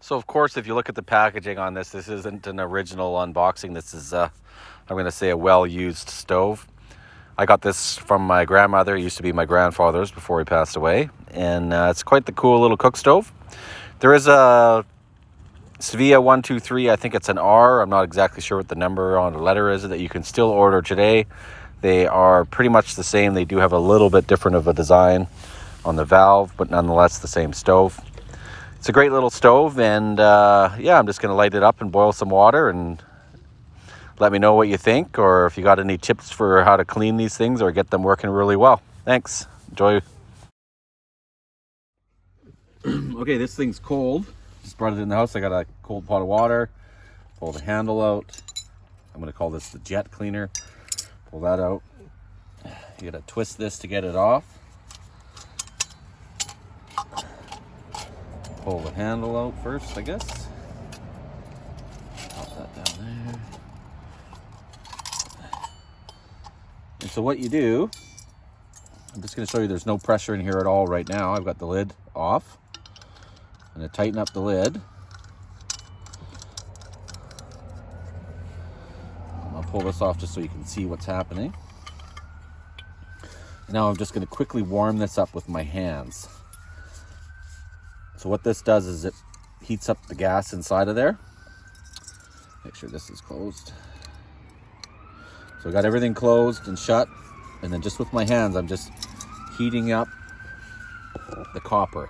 So of course, if you look at the packaging on this, this isn't an original unboxing. This is, I'm going to say, a well-used stove. I got this from my grandmother. It used to be my grandfather's before he passed away. And it's quite the cool little cook stove. There is a SVEA 123, I think it's an R. I'm not exactly sure what the number on the letter is that you can still order today. They are pretty much the same. They do have a little bit different of a design on the valve, but nonetheless the same stove. It's a great little stove, and yeah, I'm just going to light it up and boil some water and let me know what you think, or if you got any tips for how to clean these things or get them working really well. Thanks. Enjoy. Okay, this thing's cold. Just brought it in the house. I got a cold pot of water. Pull the handle out. I'm going to call this the jet cleaner. Pull that out. You got to twist this to get it off. Pull the handle out first, I guess. Pop that down there. And so what you do, I'm just going to show you there's no pressure in here at all right now. I've got the lid off. I'm going to tighten up the lid. I'll pull this off just so you can see what's happening. Now I'm just going to quickly warm this up with my hands. So what this does is it heats up the gas inside of there. Make sure this is closed. So I got everything closed and shut, and then just with my hands I'm just heating up the copper.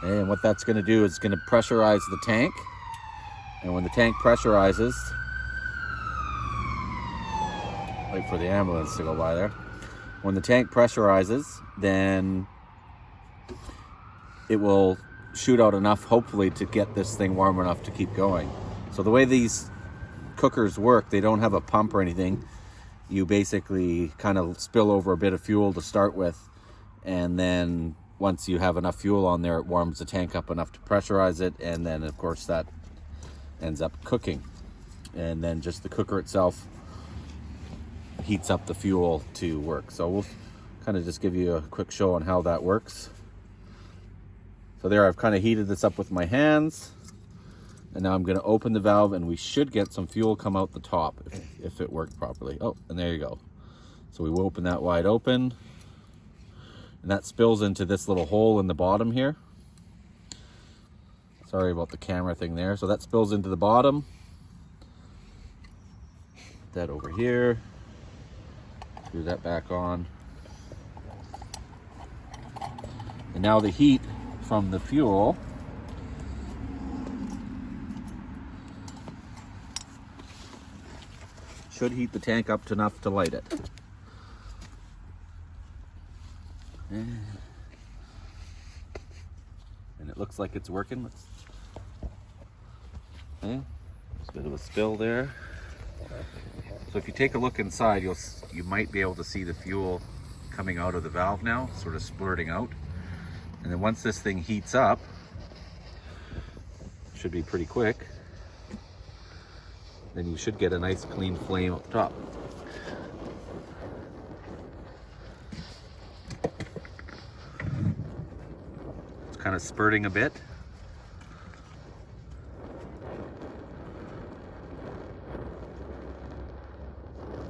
And what that's going to do is going to pressurize the tank. And when the tank pressurizes, wait for the ambulance to go by there. When the tank pressurizes, then it will shoot out enough, hopefully, to get this thing warm enough to keep going. So the way these cookers work, they don't have a pump or anything. You basically kind of spill over a bit of fuel to start with, and then once you have enough fuel on there, it warms the tank up enough to pressurize it, and then of course that ends up cooking. And then just the cooker itself heats up the fuel to work. So we'll kind of just give you a quick show on how that works. So there, I've kind of heated this up with my hands, and now I'm going to open the valve, and we should get some fuel come out the top if it worked properly. Oh, and there you go. So we will open that wide open, and that spills into this little hole in the bottom here. Sorry about the camera thing there. So that spills into the bottom. Put that over here. Screw that back on. And now the heat from the fuel should heat the tank up to enough to light it. And it looks like it's working. There's a bit of a spill there. So if you take a look inside, you might be able to see the fuel coming out of the valve now, sort of splurting out. And then once this thing heats up, should be pretty quick, then you should get a nice clean flame up top. It's kind of spurting a bit.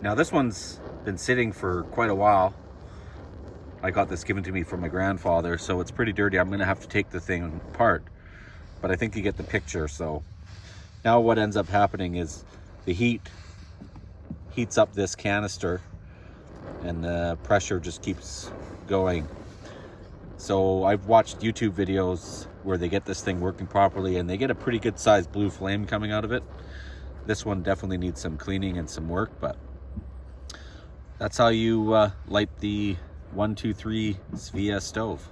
Now this one's been sitting for quite a while. I got this given to me from my grandfather, so it's pretty dirty. I'm gonna have to take the thing apart, but I think you get the picture. So now what ends up happening is the heats up this canister, and the pressure just keeps going. So I've watched YouTube videos where they get this thing working properly, and they get a pretty good sized blue flame coming out of it. This one definitely needs some cleaning and some work, but that's how you light the 123 SVEA stove.